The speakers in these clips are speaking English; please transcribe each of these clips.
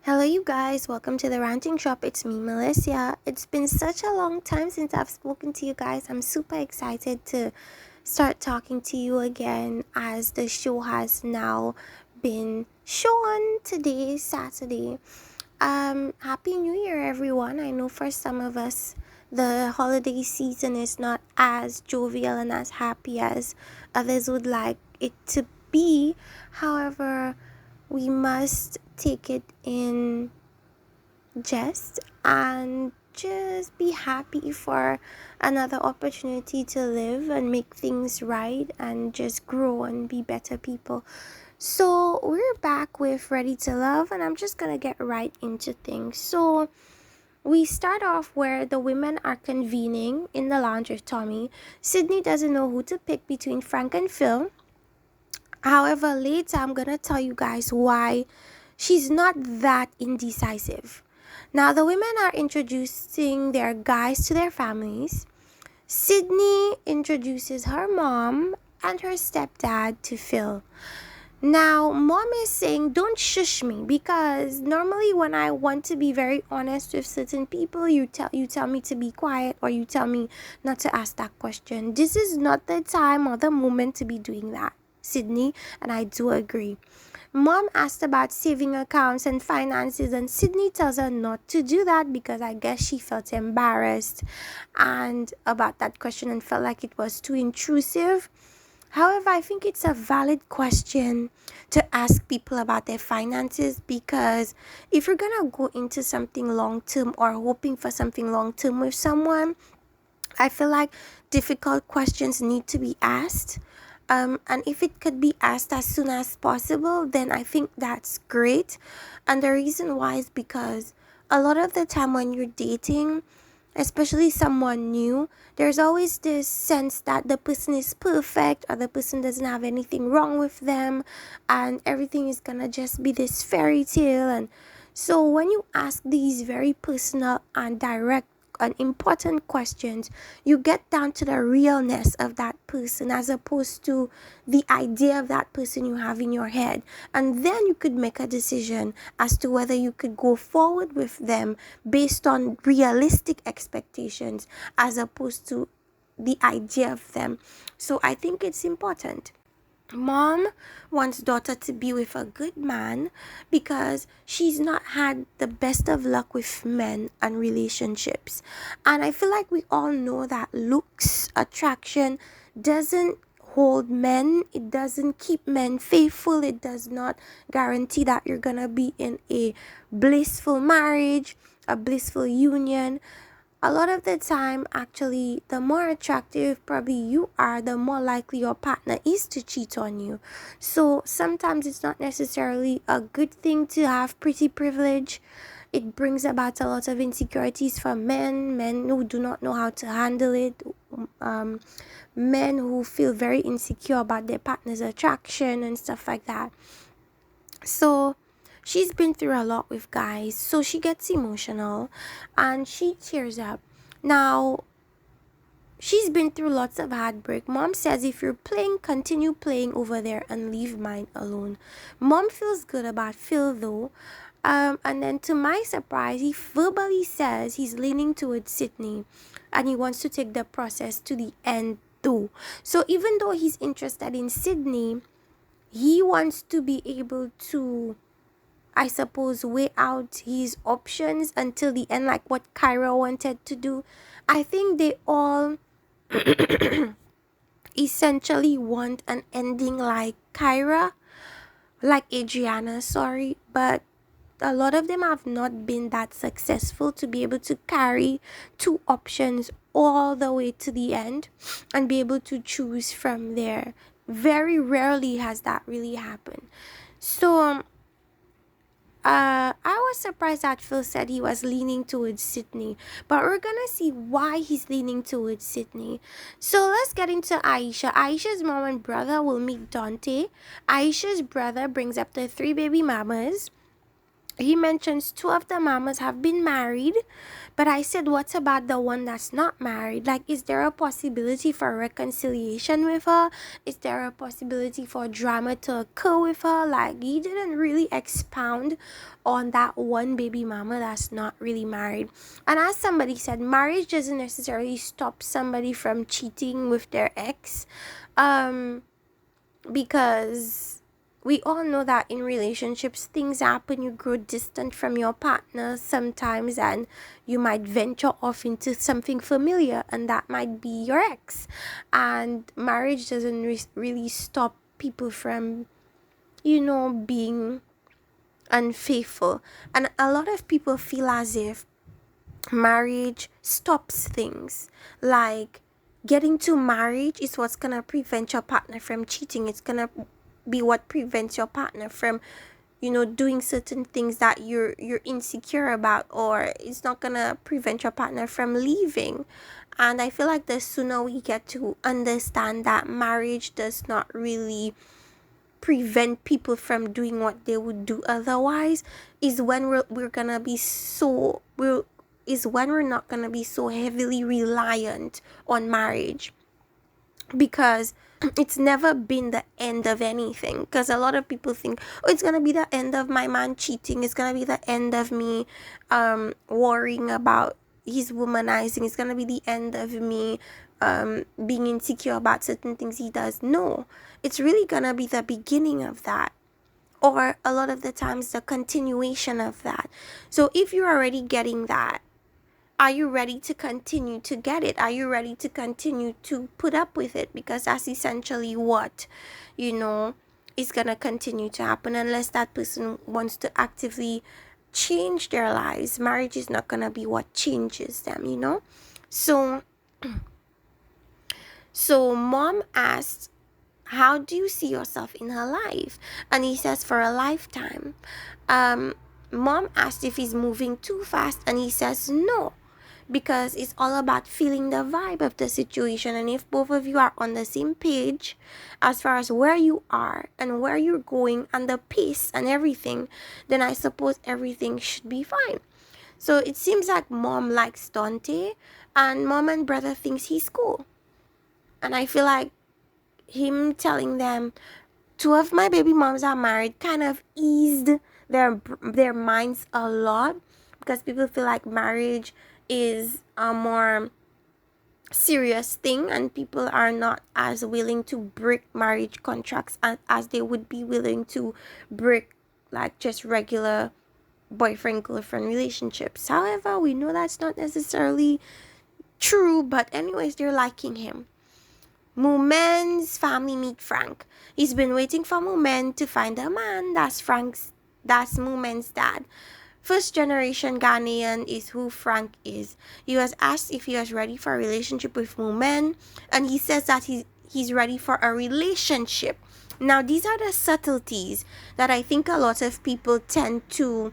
Hello, you guys. Welcome to the Ranting Shop. It's me, Melissa. It's been such a long time since I've spoken to you guys. I'm super excited to start talking to you again as the show has now been shown today, Saturday. Happy New Year, everyone. I know for some of us, the holiday season is not as jovial and as happy as others would like it to be. However, we must take it in jest and just be happy for another opportunity to live and make things right and just grow and be better people. So, we're back with Ready to Love, and I'm just gonna get right into things. So, we start off where the women are convening in the lounge with Tommy. Sydney doesn't know who to pick between Frank and Phil. However, later I'm gonna tell you guys why she's not that indecisive. Now, the women are introducing their guys to their families. Sydney introduces her mom and her stepdad to Phil. Now, mom is saying, don't shush me, because normally when I want to be very honest with certain people, you tell me to be quiet, or you tell me not to ask that question. This is not the time or the moment to be doing that, Sydney, and I do agree. Mom asked about saving accounts and finances, and Sydney tells her not to do that because I guess she felt embarrassed and about that question and felt like it was too intrusive. However, I think it's a valid question to ask people about their finances, because if you're gonna go into something long term or hoping for something long term with someone, I feel like difficult questions need to be asked. And if it could be asked as soon as possible, then I think that's great. And the reason why is because a lot of the time when you're dating, especially someone new, there's always this sense that the person is perfect or the person doesn't have anything wrong with them and everything is gonna just be this fairy tale. And so when you ask these very personal and direct and important questions, you get down to the realness of that person as opposed to the idea of that person you have in your head. And then you could make a decision as to whether you could go forward with them based on realistic expectations as opposed to the idea of them. So I think it's important. Mom wants daughter to be with a good man because she's not had the best of luck with men and relationships. And I feel like we all know that looks, attraction doesn't hold men, it doesn't keep men faithful, it does not guarantee that you're gonna be in a blissful marriage, a blissful union. A lot of the time, actually, the more attractive probably you are, the more likely your partner is to cheat on you. So sometimes it's not necessarily a good thing to have pretty privilege. It brings about a lot of insecurities for men who do not know how to handle it, um, men who feel very insecure about their partner's attraction and stuff like that. So she's been through a lot with guys, so she gets emotional and she tears up. Now, she's been through lots of heartbreak. Mom says if you're playing, continue playing over there and leave mine alone. Mom feels good about Phil though. And then to my surprise, he verbally says he's leaning towards Sydney and he wants to take the process to the end too. So even though he's interested in Sydney, he wants to be able to, I suppose, weigh out his options until the end, like what Kyra wanted to do. I think they all essentially want an ending like Kyra, like Adriana, sorry, but a lot of them have not been that successful to be able to carry two options all the way to the end and be able to choose from there. Very rarely has that really happened. So, I was surprised that Phil said he was leaning towards Sydney, but we're gonna see why he's leaning towards Sydney. So let's get into Aisha. Aisha's mom and brother will meet Dante. Aisha's brother brings up the three baby mamas. he mentions two of the mamas have been married, but I said, what about the one that's not married? Like, is there a possibility for reconciliation with her? Is there a possibility for drama to occur with her? Like, he didn't really expound on that one baby mama that's not really married. And as somebody said, marriage doesn't necessarily stop somebody from cheating with their ex. Um, because we all know that in relationships things happen. You grow distant from your partner sometimes, and you might venture off into something familiar, and that might be your ex. And marriage doesn't really stop people from, being unfaithful. And a lot of people feel as if marriage stops things. Like, getting to marriage is what's gonna prevent your partner from cheating. It's gonna be what prevents your partner from, doing certain things that you're insecure about, or it's not gonna prevent your partner from leaving. And I feel like the sooner we get to understand that marriage does not really prevent people from doing what they would do otherwise, is when we're gonna be so we're is when we're not gonna be so heavily reliant on marriage, because it's never been the end of anything. Because a lot of people think, oh, it's gonna be the end of my man cheating, it's gonna be the end of me worrying about his womanizing, it's gonna be the end of me being insecure about certain things he does. No, it's really gonna be the beginning of that, or a lot of the times the continuation of that. So if you're already getting that, are you ready to continue to get it? Are you ready to continue to put up with it? Because that's essentially what, is going to continue to happen unless that person wants to actively change their lives. Marriage is not going to be what changes them. So, mom asked, how do you see yourself in her life? And he says, for a lifetime. Mom asked if he's moving too fast, and he says no, because it's all about feeling the vibe of the situation. And if both of you are on the same page as far as where you are and where you're going and the pace and everything, then I suppose everything should be fine. So it seems like mom likes Dante, and mom and brother thinks he's cool. And I feel like him telling them two of my baby moms are married kind of eased their minds a lot, because people feel like marriage is a more serious thing, and people are not as willing to break marriage contracts as they would be willing to break like just regular boyfriend girlfriend relationships. However, we know that's not necessarily true, but anyways, they're liking him. Mumen's family meet Frank. He's been waiting for Mumen to find a man. That's Mumen's dad. First generation Ghanaian is who Frank is. He was asked if he was ready for a relationship with Mumen, and he says that he's ready for a relationship. Now, these are the subtleties that I think a lot of people tend to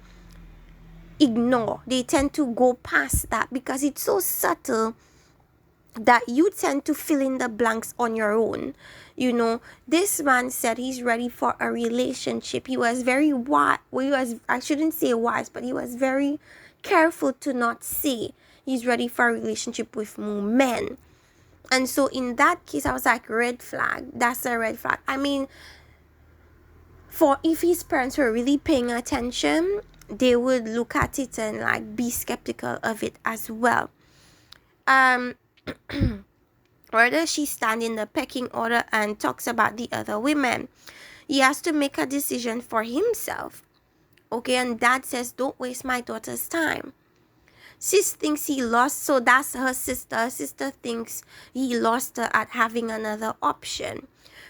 ignore. They tend to go past that because it's so subtle that you tend to fill in the blanks on your own. This man said he's ready for a relationship. He was very wise. I shouldn't say wise, but he was very careful to not say he's ready for a relationship with more men. And so in that case, I was like, red flag. That's a red flag. I mean, for if his parents were really paying attention, they would look at it and like be skeptical of it as well. Where does she stand in the pecking order, and talks about the other women? He has to make a decision for himself. Okay, and dad says, don't waste my daughter's time. Sis thinks he lost, so that's her sister. Her sister thinks he lost her at having another option.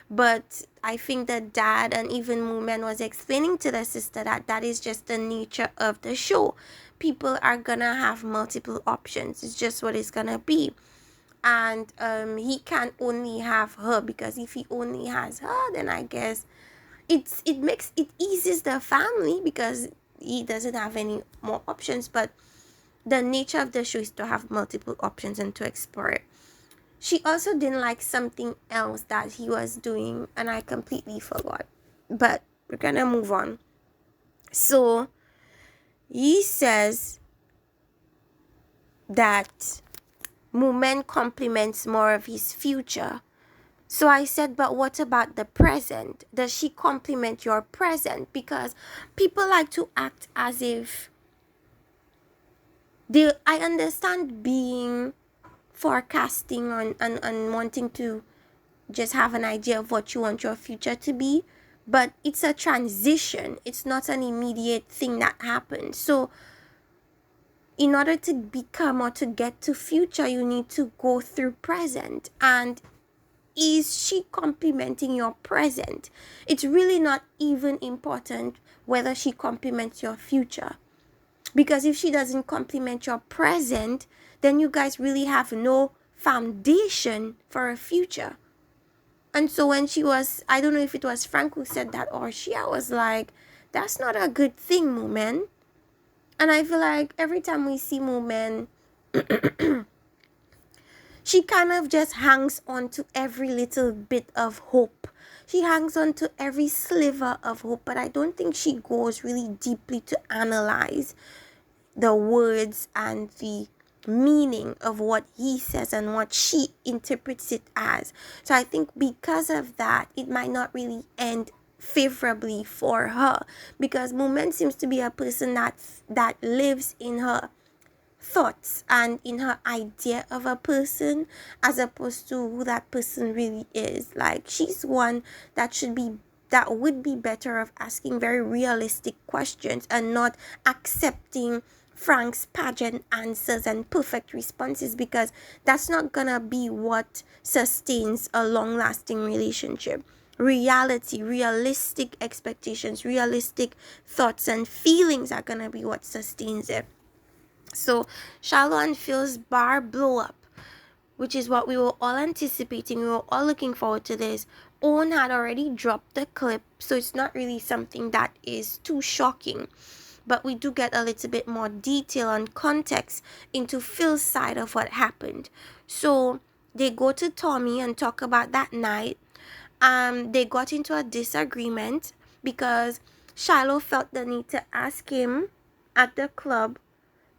But I think that dad and even Mumen was explaining to the sister that that is just the nature of the show. People are gonna have multiple options. It's just what it's gonna be. And he can only have her, because if he only has her, then I guess it eases the family, because he doesn't have any more options. But the nature of the show is to have multiple options and to explore it. She also didn't like something else that he was doing, and I completely forgot, but we're gonna move on. So he says that Mumen compliments more of his future. So I said, but what about the present? Does she compliment your present? Because people like to act as if I understand being forecasting and wanting to just have an idea of what you want your future to be, but it's a transition. It's not an immediate thing that happens. So in order to become or to get to future, you need to go through present. And is she complimenting your present? It's really not even important whether she compliments your future. Because if she doesn't compliment your present, then you guys really have no foundation for a future. And so when she was, I don't know if it was Frank who said that or she, I was like, that's not a good thing, Mumen. And I feel like every time we see Mumen, she kind of just hangs on to every little bit of hope. She hangs on to every sliver of hope, but I don't think she goes really deeply to analyze the words and the meaning of what he says and what she interprets it as. So I think because of that, it might not really end favorably for her, because Mumen seems to be a person that lives in her thoughts and in her idea of a person as opposed to who that person really is. Like, she's one that would be better of asking very realistic questions and not accepting Frank's pageant answers and perfect responses, because that's not gonna be what sustains a long-lasting relationship. Reality, realistic expectations, realistic thoughts and feelings are gonna be what sustains it. So Shiloh and Phil's bar blow up, which is what we were all anticipating. We were all looking forward to this. Owen had already dropped the clip, so it's not really something that is too shocking. But we do get a little bit more detail and context into Phil's side of what happened. So they go to Tommy and talk about that night. They got into a disagreement because Shiloh felt the need to ask him at the club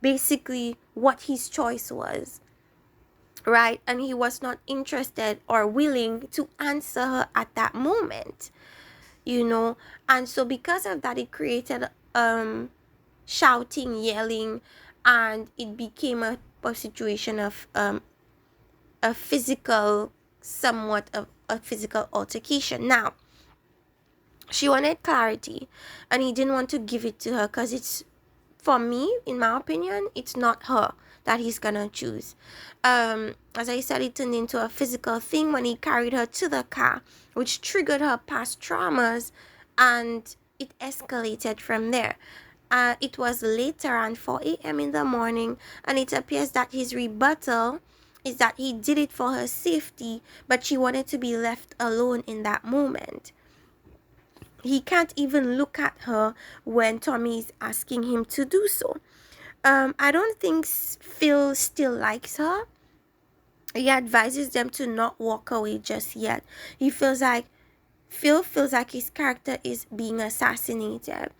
basically what his choice was, right? And he was not interested or willing to answer her at that moment, and so because of that, it created shouting, yelling, and it became a situation of a physical, somewhat of a physical altercation. Now, she wanted clarity and he didn't want to give it to her because it's, for me, in my opinion, it's not her that he's gonna choose. As I said, it turned into a physical thing when he carried her to the car, which triggered her past traumas, and it escalated from there. It was later around 4 a.m. in the morning, and it appears that his rebuttal is that he did it for her safety, but she wanted to be left alone in that moment. He can't even look at her when Tommy is asking him to do so. I don't think Phil still likes her. He advises them to not walk away just yet. Phil feels like his character is being assassinated.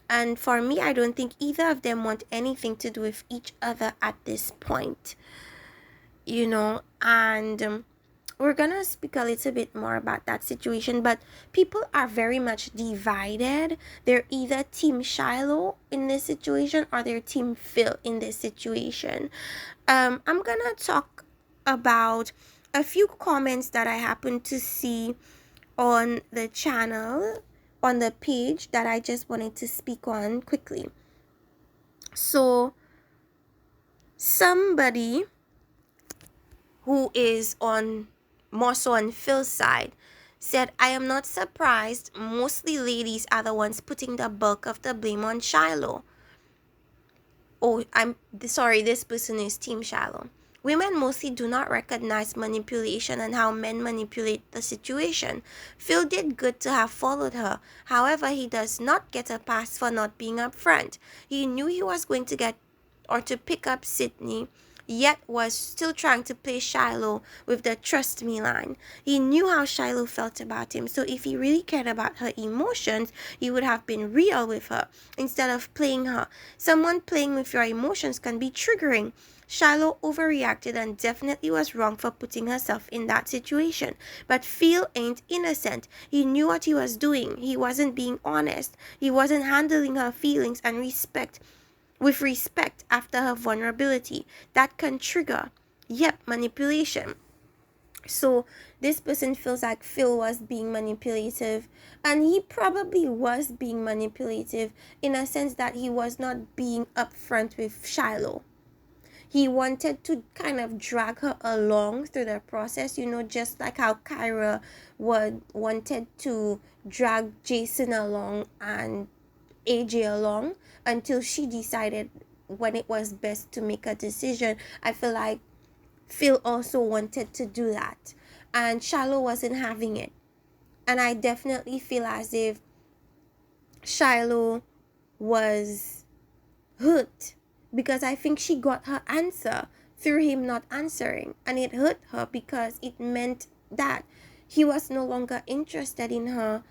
And for me, I don't think either of them want anything to do with each other at this point. And we're gonna speak a little bit more about that situation, but people are very much divided. They're either team Shiloh in this situation or they're team Phil in this situation. I'm gonna talk about a few comments that I happened to see on the channel, on the page, that I just wanted to speak on quickly. So somebody who is more so on Phil's side said, I am not surprised. Mostly ladies are the ones putting the bulk of the blame on Shiloh. Oh, I'm sorry, this person is team Shiloh. Women mostly do not recognize manipulation and how men manipulate the situation. Phil did good to have followed her. However, he does not get a pass for not being upfront. He knew he was going to get or to pick up Sydney. yet was still trying to play Shiloh with the trust me line. He knew how Shiloh felt about him, so if he really cared about her emotions, he would have been real with her instead of playing her. Someone playing with your emotions can be triggering. Shiloh overreacted and definitely was wrong for putting herself in that situation. But Phil ain't innocent. He knew what he was doing. He wasn't being honest. He wasn't handling her feelings and respect after her vulnerability. That can trigger, yep, manipulation. So this person feels like Phil was being manipulative, and he probably was being manipulative in a sense that he was not being upfront with Shiloh. He wanted to kind of drag her along through the process, just like how Kyra wanted to drag Jason along and AJ along until she decided when it was best to make a decision. I feel like Phil also wanted to do that, and Shiloh wasn't having it. And I definitely feel as if Shiloh was hurt because I think she got her answer through him not answering, and it hurt her because it meant that he was no longer interested in her,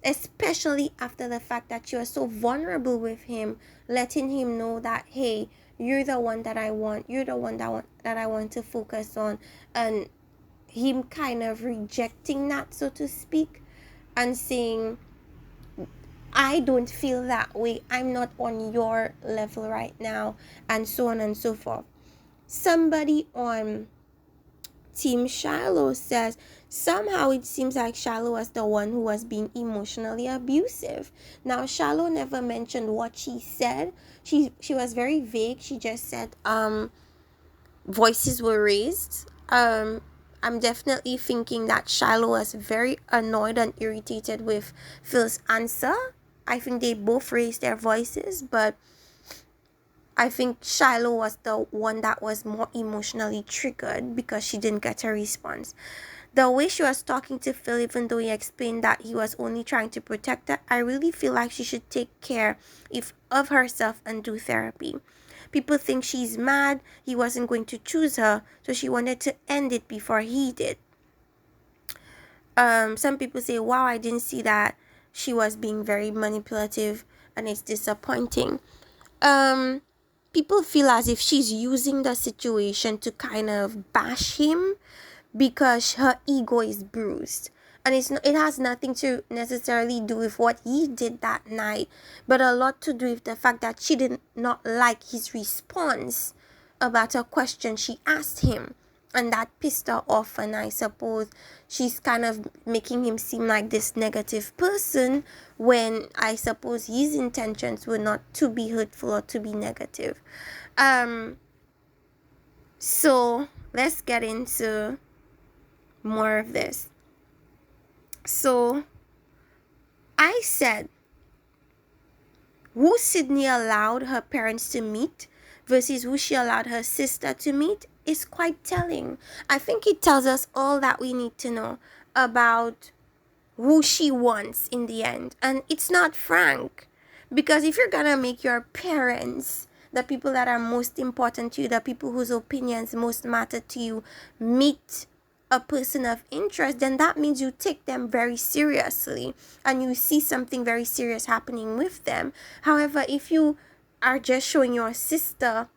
especially after the fact that she was so vulnerable with him, letting him know that, hey, you're the one that I want, you're the one that I want to focus on, and him kind of rejecting that, so to speak, and saying, I don't feel that way, I'm not on your level right now, and so on and so forth. Somebody on Team Shiloh says somehow it seems like Shiloh was the one who was being emotionally abusive. Now Shiloh never mentioned what she said. She was very vague. She just said voices were raised. I'm definitely thinking that Shiloh was very annoyed and irritated with Phil's answer. I think they both raised their voices, but I think Shiloh was the one that was more emotionally triggered because she didn't get a response. The way she was talking to Phil, even though he explained that he was only trying to protect her, I really feel like she should take care of herself and do therapy. People think she's mad, he wasn't going to choose her, so she wanted to end it before he did. Some people say, wow, I didn't see that she was being very manipulative and it's disappointing. People feel as if she's using the situation to kind of bash him because her ego is bruised, and it has nothing to necessarily do with what he did that night, but a lot to do with the fact that she did not like his response about a question she asked him, and that pissed her off. And I suppose she's kind of making him seem like this negative person when I suppose his intentions were not to be hurtful or to be negative. So let's get into more of this. So I said who Sydney allowed her parents to meet versus who she allowed her sister to meet is quite telling. I think it tells us all that we need to know about who she wants in the end. And it's not Frank. Because if you're gonna make your parents, the people that are most important to you, the people whose opinions most matter to you, meet a person of interest, then that means you take them very seriously and you see something very serious happening with them. However, if you are just showing your sister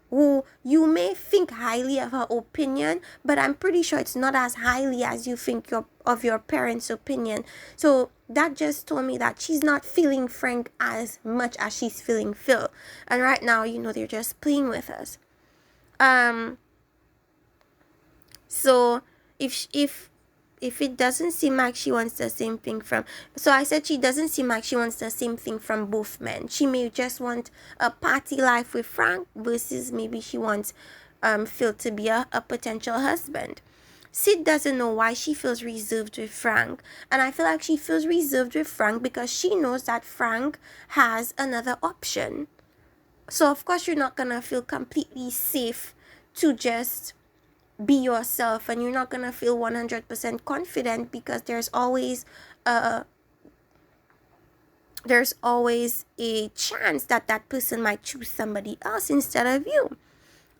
who you may think highly of her opinion, but I'm pretty sure it's not as highly as you think of your parents' opinion. So that just told me that she's not feeling Frank as much as she's feeling Phil. And right now, they're just playing with us. So if it doesn't seem like she wants the same thing from, so I said she doesn't seem like she wants the same thing from both men. She may just want a party life with Frank versus maybe she wants Phil to be a potential husband. Sid doesn't know why she feels reserved with Frank, and I feel like she feels reserved with Frank because she knows that Frank has another option. So of course you're not gonna feel completely safe to just be yourself, and you're not gonna feel 100% confident because there's always a chance that person might choose somebody else instead of you.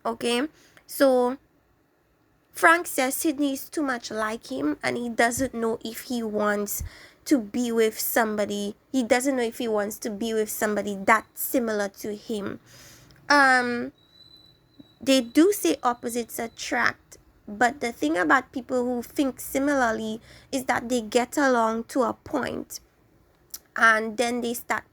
Okay, So Frank says Sydney is too much like him and he doesn't know if he wants to be with somebody. He doesn't know if he wants to be with somebody that's similar to him. They do say opposites attract, but the thing about people who think similarly is that they get along to a point and then they start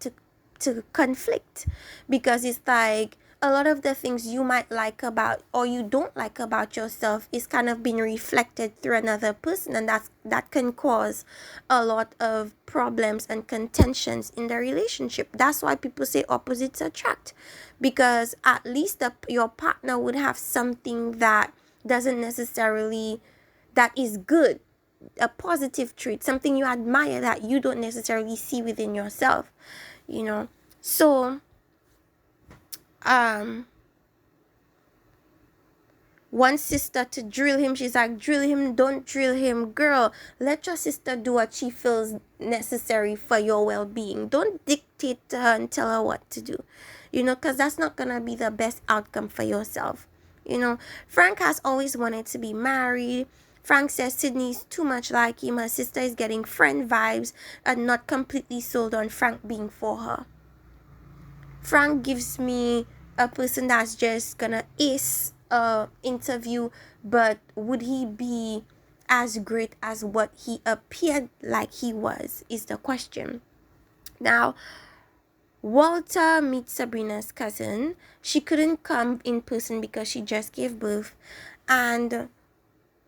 to conflict, because it's like a lot of the things you might like about or you don't like about yourself is kind of being reflected through another person, and that can cause a lot of problems and contentions in the relationship. That's why people say opposites attract, because at least your partner would have something that doesn't necessarily that is good, a positive trait, something you admire that you don't necessarily see within yourself, you know. So one sister to drill him, she's like, drill him, don't drill him. Girl, let your sister do what she feels necessary for your well-being. Don't dictate to her and tell her what to do, you know, because that's not gonna be the best outcome for yourself, you know. Frank has always wanted to be married. Frank says Sydney's too much like him. Her sister is getting friend vibes and not completely sold on Frank being for her. Frank gives me a person that's just gonna ace a interview, but would he be as great as what he appeared like he was, is the question. Now, Walter meets Sabrina's cousin. She couldn't come in person because she just gave birth, and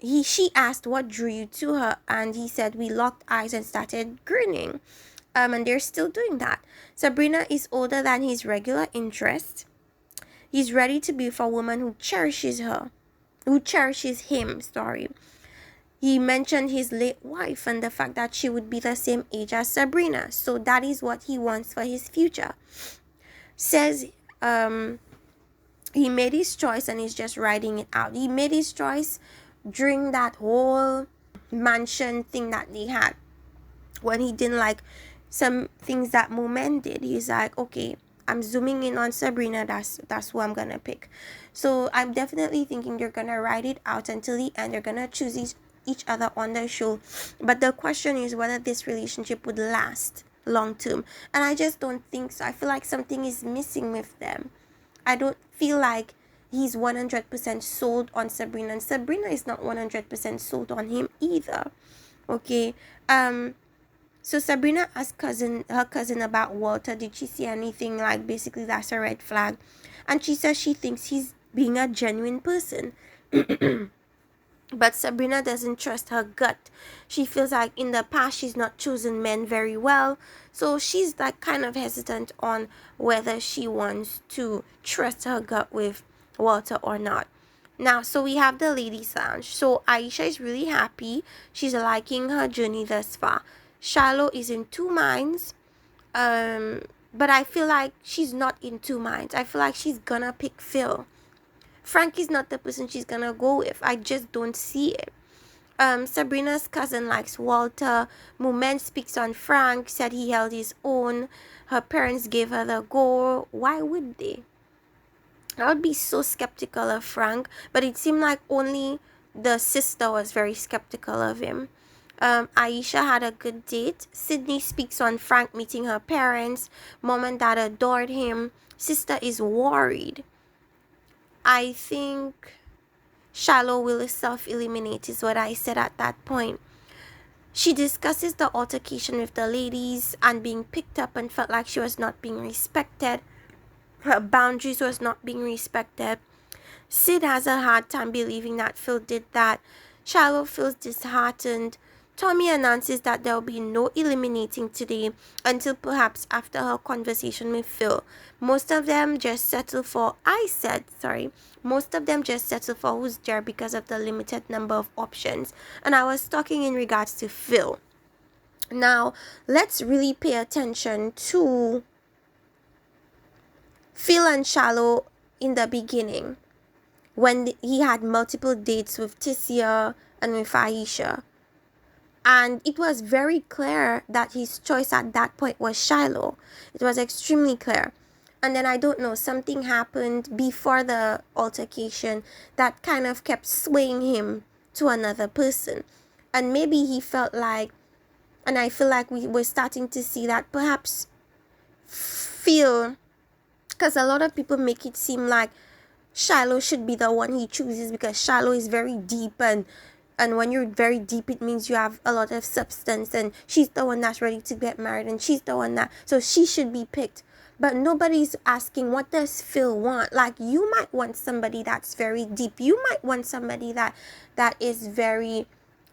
she asked what drew you to her, and he said we locked eyes and started grinning. And they're still doing that. Sabrina is older than his regular interest. He's ready to be with a woman who cherishes him. He mentioned his late wife and the fact that she would be the same age as Sabrina. So that is what he wants for his future. Says he made his choice and he's just riding it out. He made his choice during that whole mansion thing that they had, when he didn't like some things that Moment did. He's like, okay, I'm zooming in on Sabrina. That's who I'm gonna pick. So I'm definitely thinking they're gonna ride it out until the end. They're gonna choose each other on the show. But the question is whether this relationship would last long term. And I just don't think so. I feel like something is missing with them. I don't feel like he's 100% sold on Sabrina, and Sabrina is not 100% sold on him either. Okay. So Sabrina asked her cousin about Walter. Did she see anything like basically that's a red flag? And she says she thinks he's being a genuine person. But Sabrina doesn't trust her gut. She feels like in the past she's not chosen men very well. So she's like kind of hesitant on whether she wants to trust her gut with Walter or not. Now, so we have the ladies lounge. So Aisha is really happy. She's liking her journey thus far. Shiloh is in two minds. But I feel like she's not in two minds. I feel like she's gonna pick Phil. Frankie's not the person she's gonna go with. I just don't see it. Sabrina's cousin likes Walter. Moment speaks on Frank, said he held his own. Her parents gave her the go. Why would they? I would be so skeptical of Frank, but it seemed like only the sister was very skeptical of him. Aisha had a good date. Sydney speaks on Frank meeting her parents. Mom and dad adored him. Sister is worried. I think Shallow will self-eliminate is what I said at that point. She discusses the altercation with the ladies and being picked up and felt like she was not being respected. Her boundaries was not being respected. Sid has a hard time believing that Phil did that. Shallow feels disheartened. Tommy announces that there will be no eliminating today until perhaps after her conversation with Phil. Most of them just settle for who's there because of the limited number of options. And I was talking in regards to Phil. Now, let's really pay attention to Phil and Shallow in the beginning, when he had multiple dates with Tissia and with Aisha. And it was very clear that his choice at that point was Shiloh. It was extremely clear. And then I don't know, something happened before the altercation that kind of kept swaying him to another person. And maybe he felt like, and I feel like we were starting to see that perhaps feel, because a lot of people make it seem like Shiloh should be the one he chooses because Shiloh is very deep, and when you're very deep it means you have a lot of substance, and she's the one that's ready to get married, and she's the one that, so she should be picked. But nobody's asking, what does Phil want? Like, you might want somebody that's very deep. You might want somebody that is very,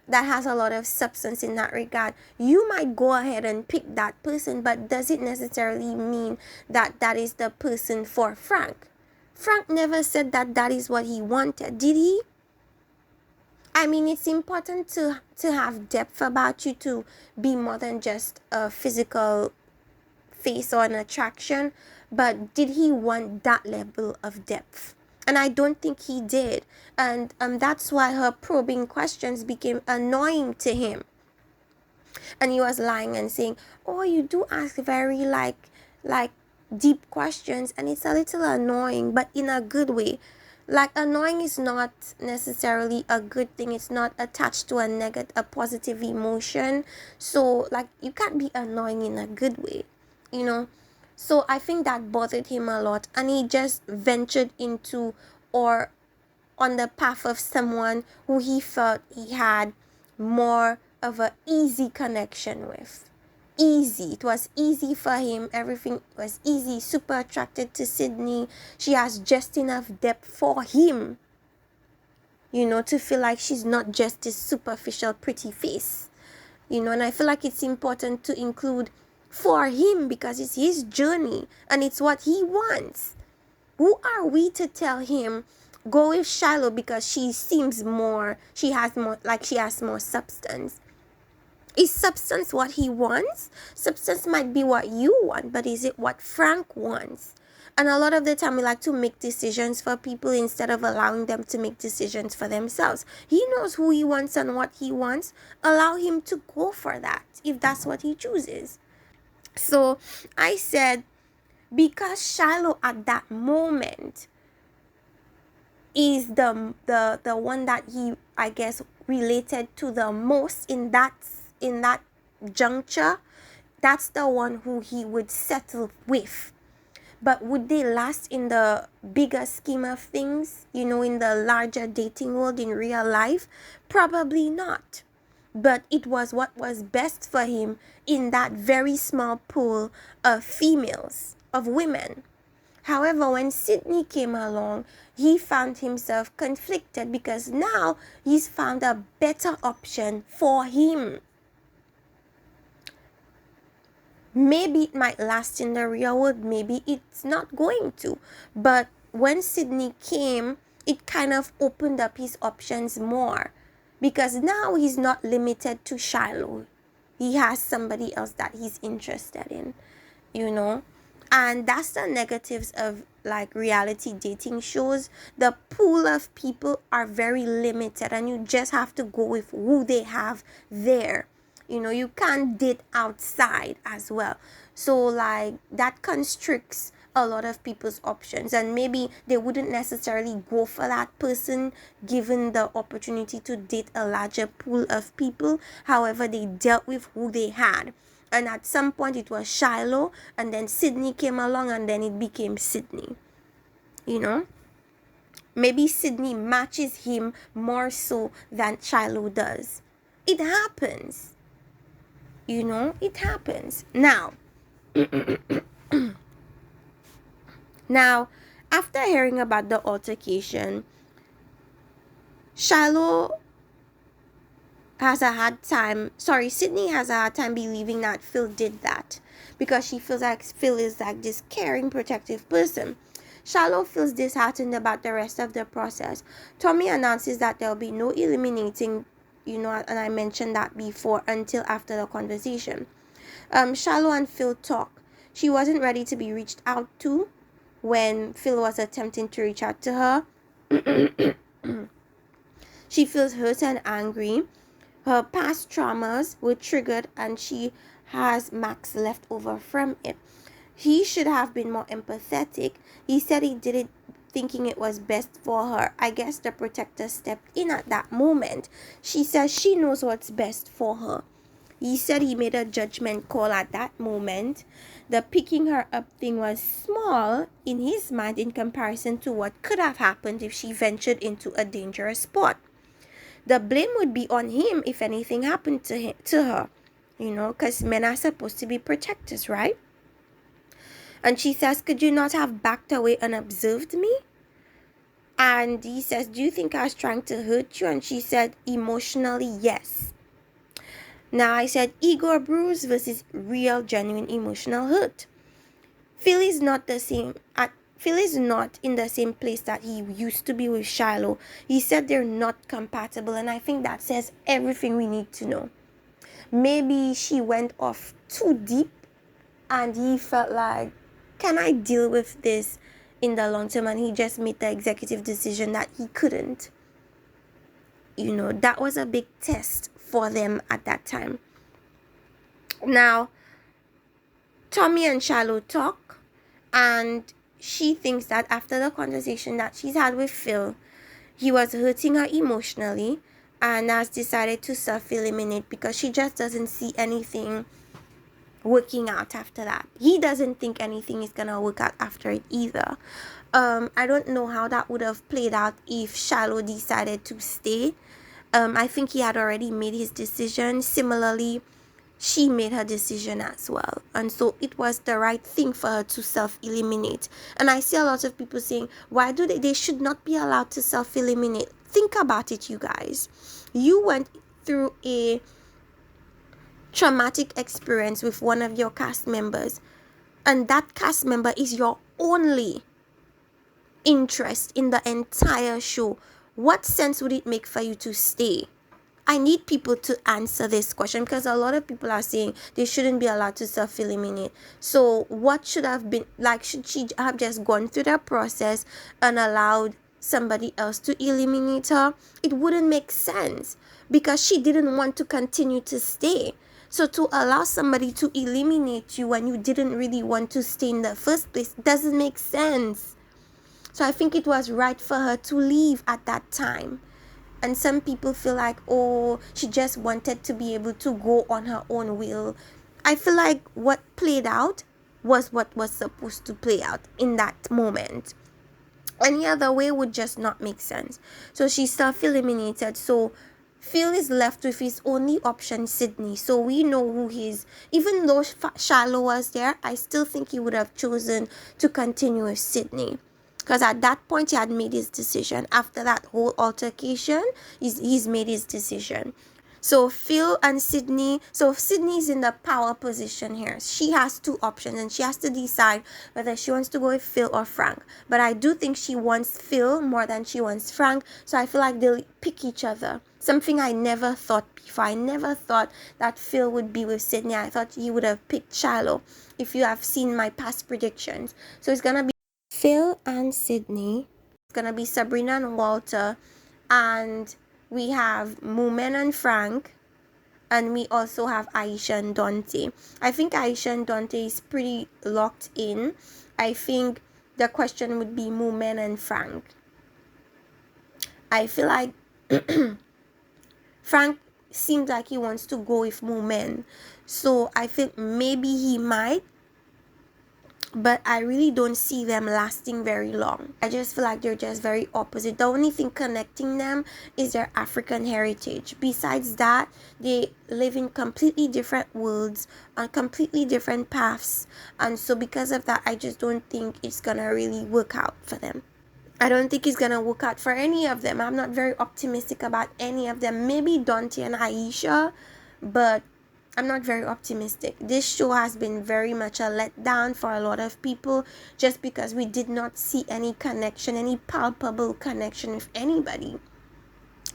that has a lot of substance in that regard. You might go ahead and pick that person, but does it necessarily mean that that is the person for Frank? Frank never said that that is what he wanted, did he? I mean, it's important to have depth about you, to be more than just a physical face or an attraction, but did he want that level of depth? And I don't think he did. And that's why her probing questions became annoying to him. And he was lying and saying, oh, you do ask very like deep questions, and it's a little annoying, but in a good way. Like, annoying is not necessarily a good thing. It's not attached to a positive emotion. So like, you can't be annoying in a good way, you know. So I think that bothered him a lot, and he just ventured into, or on the path of someone who he felt he had more of a easy connection with. Easy. It was easy for him. Everything was easy. Super attracted to Sydney. She has just enough depth for him, you know, to feel like she's not just this superficial pretty face, you know. And I feel like it's important to include for him because it's his journey and it's what he wants. Who are we to tell him go with Shiloh because she seems more, she has more substance? Is substance what he wants? Substance might be what you want, but is it what Frank wants? And a lot of the time we like to make decisions for people instead of allowing them to make decisions for themselves. He knows who he wants and what he wants. Allow him to go for that if that's what he chooses. So I said, because Shiloh at that moment is the one that he, I guess, related to the most in that juncture, that's the one who he would settle with. But would they last in the bigger scheme of things, you know, in the larger dating world in real life? Probably not. But it was what was best for him in that very small pool of females, of women. However, when Sydney came along, he found himself conflicted because now he's found a better option for him. Maybe it might last in the real world, maybe it's not going to. But when Sydney came, it kind of opened up his options more. Because now he's not limited to Shiloh. He has somebody else that he's interested in, you know. And that's the negatives of like reality dating shows. The pool of people are very limited and you just have to go with who they have there. You know, you can't date outside as well. So like that constricts a lot of people's options, and maybe they wouldn't necessarily go for that person given the opportunity to date a larger pool of people. However, they dealt with who they had. And at some point it was Shiloh, and then Sydney came along, and then it became Sydney. You know? Maybe Sydney matches him more so than Shiloh does. It happens. You know, it happens. Now, after hearing about the altercation, Sydney has a hard time believing that Phil did that because she feels like Phil is like this caring, protective person. Shiloh feels disheartened about the rest of the process. Tommy announces that there'll be no eliminating, you know, and I mentioned that before, until after the conversation. Shiloh and Phil talk. She wasn't ready to be reached out to when Phil was attempting to reach out to her. She feels hurt and angry. Her past traumas were triggered and she has max left over from it. He should have been more empathetic. He said he did it thinking it was best for her. I guess the protector stepped in at that moment. She says she knows what's best for her. He said he made a judgment call at that moment. The picking her up thing was small in his mind in comparison to what could have happened if she ventured into a dangerous spot. The blame would be on him if anything happened to her, because men are supposed to be protectors, right? And she says, could you not have backed away and observed me? And he says, do you think I was trying to hurt you? And she said, emotionally, yes. Now I said, ego bruise versus real, genuine emotional hurt. Phil is not in the same place that he used to be with Shiloh. He said they're not compatible, and I think that says everything we need to know. Maybe she went off too deep, and he felt like, can I deal with this in the long term? And he just made the executive decision that he couldn't. That was a big test for them at that time. Now, Tommy and Shiloh talk, and she thinks that after the conversation that she's had with Phil, he was hurting her emotionally and has decided to self-eliminate because she just doesn't see anything working out after that. He doesn't think anything is gonna work out after it either. I don't know how that would have played out if Shiloh decided to stay. I think he had already made his decision. Similarly, she made her decision as well, and so it was the right thing for her to self-eliminate. And I see a lot of people saying, why do they should not be allowed to self-eliminate. Think about it, you guys. You went through a traumatic experience with one of your cast members, and that cast member is your only interest in the entire show. What sense would it make for you to stay? I need people to answer this question, because a lot of people are saying they shouldn't be allowed to self-eliminate. So what should have been like? Should she have just gone through that process and allowed somebody else to eliminate her? It wouldn't make sense, because she didn't want to continue to stay. So to allow somebody to eliminate you when you didn't really want to stay in the first place doesn't make sense. So I think it was right for her to leave at that time. And some people feel like, oh, she just wanted to be able to go on her own will. I feel like what played out was what was supposed to play out in that moment. Any other way would just not make sense. So she's self-eliminated. So Phil is left with his only option, Sydney. So we know who he's. Even though Shiloh was there, I still think he would have chosen to continue with Sydney. Because at that point, he had made his decision. After that whole altercation, he's made his decision. So Phil and Sydney. So Sydney's in the power position here. She has two options, and she has to decide whether she wants to go with Phil or Frank. But I do think she wants Phil more than she wants Frank. So I feel like they'll pick each other. Something I never thought before. I never thought that Phil would be with Sydney. I thought he would have picked Shiloh, if you have seen my past predictions. So it's gonna be Phil and Sydney. It's gonna be Sabrina and Walter, and we have Moomin and Frank, and we also have Aisha and Dante. I think Aisha and Dante is pretty locked in. I think the question would be Moomin and Frank. I feel like Frank seems like he wants to go with Moomin, so I think maybe he might, but I really don't see them lasting very long. I just feel like they're just very opposite. The only thing connecting them is their African heritage. Besides that, they live in completely different worlds on completely different paths, and so because of that, I just don't think it's gonna really work out for them. I don't think it's gonna work out for any of them. I'm not very optimistic about any of them. Maybe Dante and Aisha, but I'm not very optimistic. This show has been very much a letdown for a lot of people, just because we did not see any connection, any palpable connection with anybody.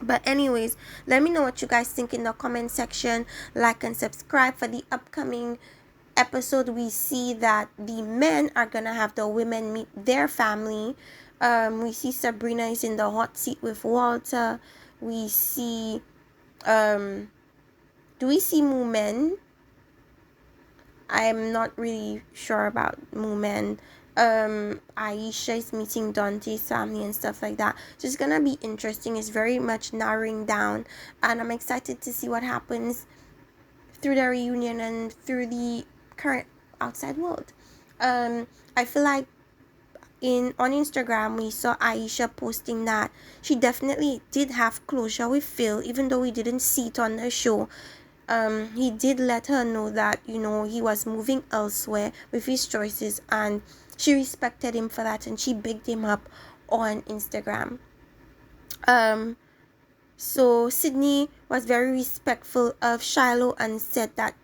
But anyways, let me know what you guys think in the comment section. Like and subscribe. For the upcoming episode, we see that the men are gonna have the women meet their family. We see Sabrina is in the hot seat with Walter. We see do we see Moomin? I'm not really sure about Moomin. Aisha is meeting Dante's family and stuff like that. So it's gonna be interesting. It's very much narrowing down, and I'm excited to see what happens through the reunion and through the current outside world. I feel like in on Instagram we saw Aisha posting that she definitely did have closure with Phil, even though we didn't see it on the show. He did let her know that, you know, he was moving elsewhere with his choices, and she respected him for that, and she bigged him up on Instagram. um so Sydney was very respectful of Shiloh and said that,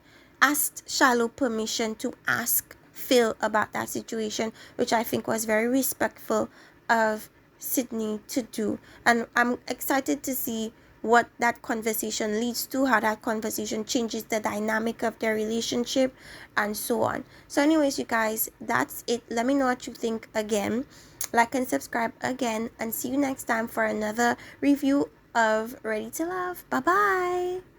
asked Shiloh permission to ask Phil about that situation, which I think was very respectful of Sydney to do. And I'm excited to see what that conversation leads to, how that conversation changes the dynamic of their relationship, and so on. So anyways, you guys, that's it. Let me know what you think again. Like and subscribe again, and see you next time for another review of Ready to Love. Bye bye.